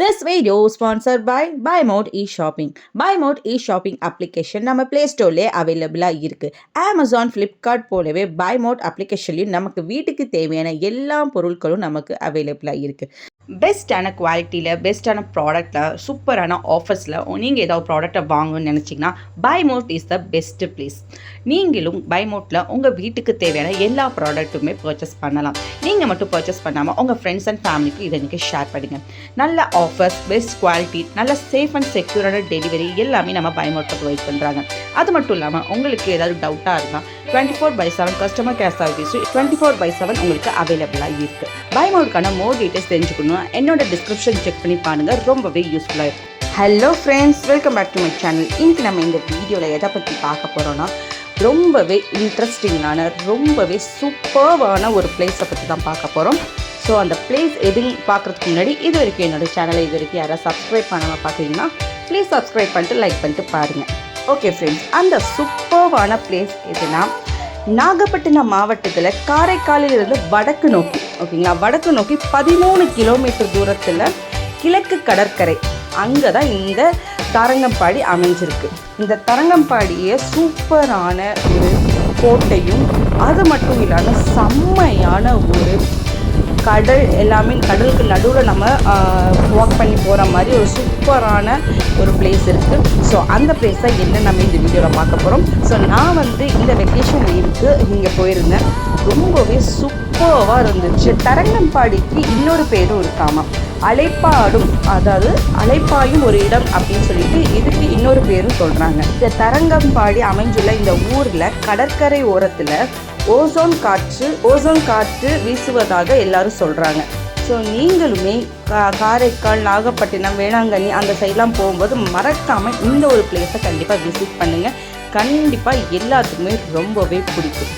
This video sponsored by BuyMode eShopping. BuyMode eShopping application நம்ம Play Storeலே அவைலபிளாக இருக்குது. Amazon, Flipkart போலவே BuyMode applicationலையும் நமக்கு வீட்டுக்கு தேவையான எல்லா பொருட்களும் நமக்கு அவைலபிளாக இருக்குது. பெஸ்ட்டான குவாலிட்டியில் பெஸ்ட்டான ப்ராடக்டில் சூப்பரான ஆஃபர்ஸில் நீங்கள் ஏதாவது ப்ராடக்டை வாங்கணும்னு நினச்சிங்கன்னா BuyMode is the best place. நீங்களும் BuyModeல உங்கள் வீட்டுக்கு தேவையான எல்லா ப்ராடக்ட்டுமே பர்ச்சேஸ் பண்ணலாம். நீங்கள் மட்டும் பர்ச்சேஸ் பண்ணாமல் உங்கள் ஃப்ரெண்ட்ஸ் அண்ட் ஃபேமிலிக்கு இதை நீங்கள் ஷேர் பண்ணுங்கள். நல்ல ஆஃபர்ஸ், பெஸ்ட் குவாலிட்டி, நல்ல சேஃப் அண்ட் செக்யூரான டெலிவரி எல்லாமே நம்ம BuyModeல ப்ரொவைட் பண்ணுறாங்க. அது மட்டும் இல்லாமல் உங்களுக்கு ஏதாவது டவுட்டாக இருந்தால் 24/7 கஸ்டமர் கேர் சர்வீஸ் 24/7 உங்களுக்கு அவைலபிளாக இருக்குது. BuyModeக்கான மோர் டீட்டெயில்ஸ் தெரிஞ்சுக்கணும் என்னோட டிஸ்கிரிப்ஷன் செக் பண்ணி பாருங்கள், ரொம்பவே யூஸ்ஃபுல்லாக இருக்கும். Hello friends, welcome back to my channel. இன்றைக்கி நம்ம இந்த வீடியோவில் எதை பற்றி பார்க்க போகிறோன்னா ரொம்பவே இன்ட்ரெஸ்டிங்கான ரொம்பவே சூப்பர்வான ஒரு பிளேஸை பற்றி தான் பார்க்க போகிறோம். ஸோ அந்த பிளேஸ் எதுன்னு பார்க்குறதுக்கு முன்னாடி இது வரைக்கும் என்னோடய சேனலை இது வரைக்கும் யாராவது சப்ஸ்கிரைப் பண்ணாமல் பார்க்குறீங்கன்னா ப்ளீஸ் சப்ஸ்கிரைப் பண்ணிட்டு லைக் பண்ணிட்டு பாருங்கள். ஓகே ஃப்ரெண்ட்ஸ், அந்த சூப்பர்வான பிளேஸ் எதுனா நாகப்பட்டினம் மாவட்டத்தில் காரைக்காலிலிருந்து வடக்கு நோக்கி, ஓகேங்களா, வடக்கு நோக்கி 13 கிலோமீட்டர் தூரத்தில் கிழக்கு கடற்கரை, அங்கே தான் இந்த தரங்கம்பாடி அமைஞ்சிருக்கு. இந்த தரங்கம்பாடியை சூப்பரான ஒரு கோட்டையும் அது மட்டும் இல்லாமல் செம்மையான ஒரு கடல், எல்லாமே கடலுக்கு நடுவில் நம்ம வாக் பண்ணி போகிற மாதிரி ஒரு சூப்பரான ஒரு பிளேஸ் இருக்குது. ஸோ அந்த பிளேஸ் தான் என்ன நம்ம இந்த வீடியோவில் பார்க்க போகிறோம். ஸோ நான் இந்த வெக்கேஷன் லீவுக்கு இங்கே போயிருந்தேன். ரொம்பவே சூப்பராக இருந்துச்சு. தரங்கம்பாடிக்கு இன்னொரு பேரும் இருக்காமல் அலைப்பாடும், அதாவது அலைப்பாயும் ஒரு இடம் அப்படின்னு சொல்லிட்டு இதுக்கு இன்னொரு பேரும் சொல்கிறாங்க. இந்த தரங்கம்பாடி அமைஞ்சுள்ள இந்த ஊரில் கடற்கரை ஓரத்தில் ஓசோன் காற்று வீசுவதாக எல்லாரும் சொல்கிறாங்க. ஸோ நீங்களுமே காரைக்கால், நாகப்பட்டினம், வேளாங்கண்ணி அந்த சைட்லாம் போகும்போது மறக்காமல் இந்த ஒரு பிளேஸை கண்டிப்பாக விசிட் பண்ணுங்கள். கண்டிப்பாக எல்லாத்துக்குமே ரொம்பவே பிடிக்கும்.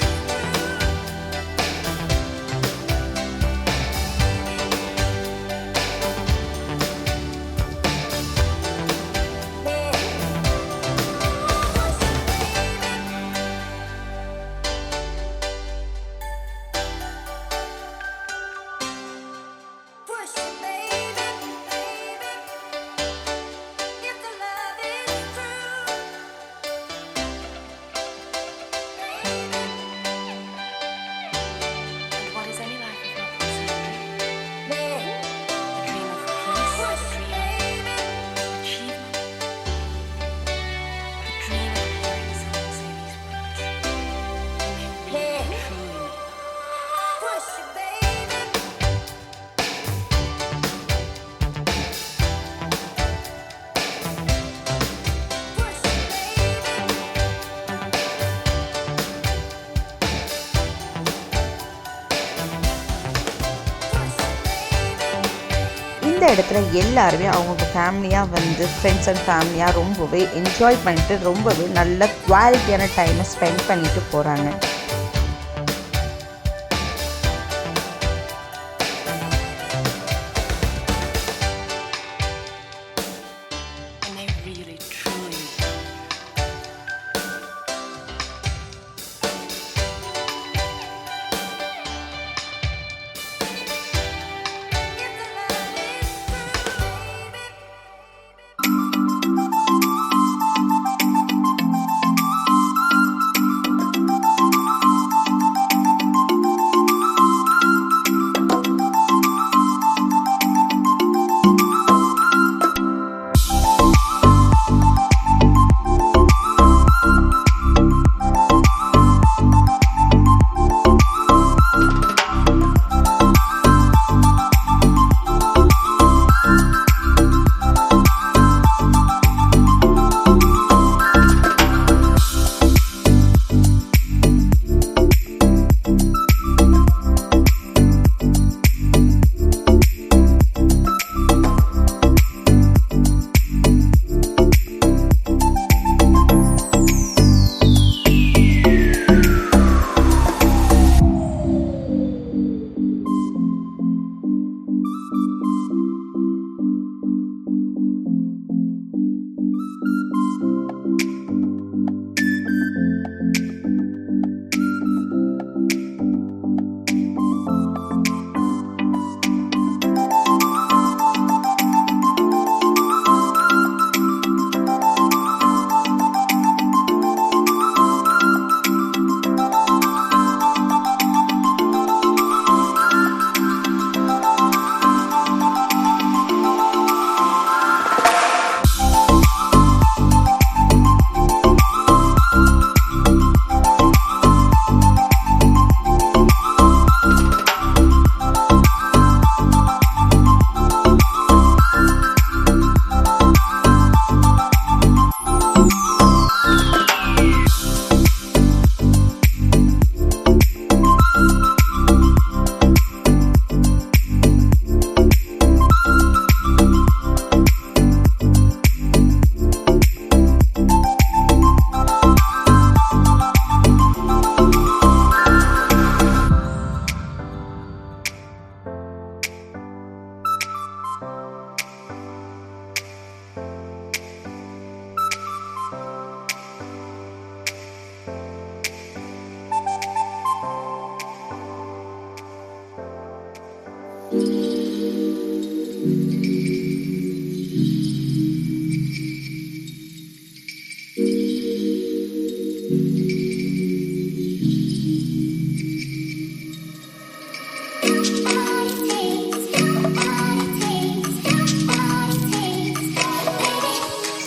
இந்த இடத்துல எல்லாருமே அவங்க ஃபேமிலியாக ஃப்ரெண்ட்ஸ் அண்ட் ஃபேமிலியாக ரொம்பவே என்ஜாய் பண்ணிட்டு ரொம்பவே நல்ல குவாலிட்டியான டைமை ஸ்பெண்ட் பண்ணிட்டு போகிறாங்க.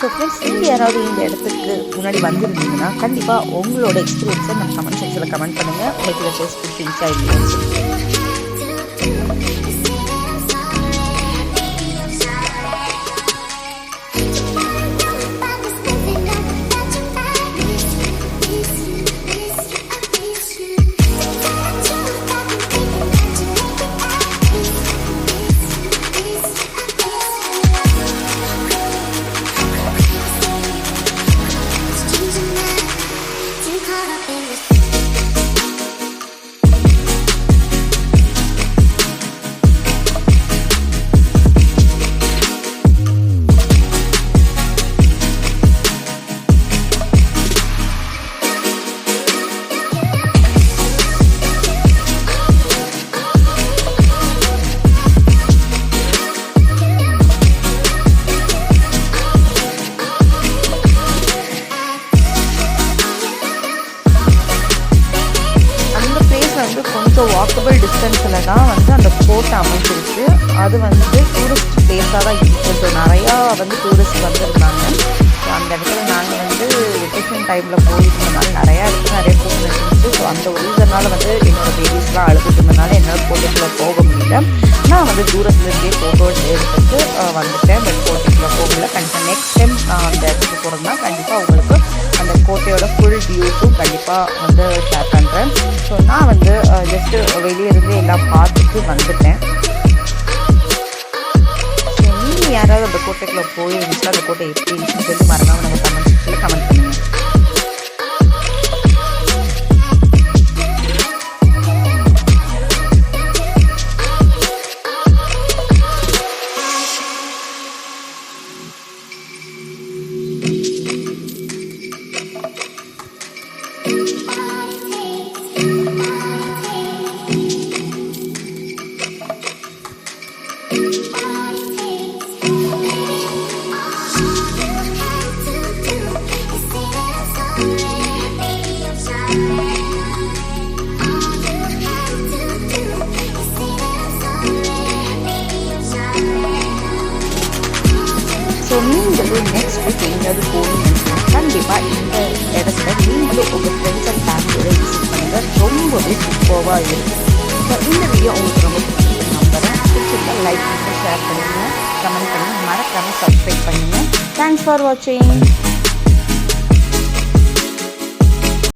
ஸோ ஃப்ரெண்ட்ஸ், நீங்கள் யாராவது இந்த இடத்துக்கு முன்னாடி வந்திருந்தீங்கன்னா கண்டிப்பாக உங்களோட எக்ஸ்பீரியன்ஸை நம்ம கமெண்ட் செக்ஷனில் கமெண்ட் பண்ணுங்கள். உங்களுக்கு இந்த பிளேஸ் பிடிச்சிருந்துச்சா இல்லையா? கொஞ்சம் வாக்கபிள் டிஸ்டன்ஸில் தான் அந்த கோட்டை அமைச்சிருக்கு. அது டூரிஸ்ட் பிளேஸாக தான் இருக்குது. ஸோ நிறையா டூரிஸ்ட் வந்திருந்தாங்க. ஸோ அந்த இடத்துல நாங்கள் வெக்கேஷன் டைமில் போயிருந்ததுனால நிறையா இடத்துல நிறைய ஃபோன் இருந்துச்சு. ஸோ அந்த ஒரு ரீசனால் என்னோடய பேபிஸ்லாம் அழுதுட்டு இருந்ததுனால என்னால் கோட்டைக்குள்ளே போக முடியல. நான் தூரத்துலேருந்தே ஃபோட்டோ எடுத்துட்டு வந்துட்டேன். பட் கோட்டைக்குள்ளே போகல. கண்டிப்பாக நெக்ஸ்ட் டைம் நான் அந்த இடத்துக்கு போகிறதுனா கண்டிப்பாக உங்களுக்கு அந்த கோட்டையோட ஃபுல் வியூஸும் கண்டிப்பாக ஷேர் பண்ணுறேன். ஸோ நான் ஜஸ்ட்டு வெளியே இருந்து எல்லாம் பார்த்துட்டு வந்துட்டேன். ஸோ நீங்கள் யாராவது அந்த கோட்டைக்குள்ளே போயிருந்துச்சுன்னா அந்த கோட்டை எப்படி இருந்துச்சுன்னு சொல்லி மறக்காமல் நம்ம கமெண்ட் செக்ஷனில் கமெண்ட் பண்ணுங்கள். ஸோ நீங்களும் நெக்ஸ்ட் வீக் எங்கேயாவது போகணும்னு கண்டிப்பாக இந்த இடத்துல நீங்களும் உங்கள் ஃப்ரெண்ட்ஸ் அண்ட் ஃபேமிலியோட விசிட் பண்ணுங்கள். ரொம்பவே சூப்பராக இருக்கும். ஸோ இந்த வீடியோ உங்களுக்கு ரொம்ப பிடிச்சிருக்கு நம்புறேன். பிடிச்சிருந்தா லைக் பண்ணி ஷேர் பண்ணுங்கள், கமெண்ட் பண்ணி மறக்காமல் சப்ஸ்கிரைப் பண்ணுங்கள். தேங்க்ஸ் ஃபார் வாட்சிங்.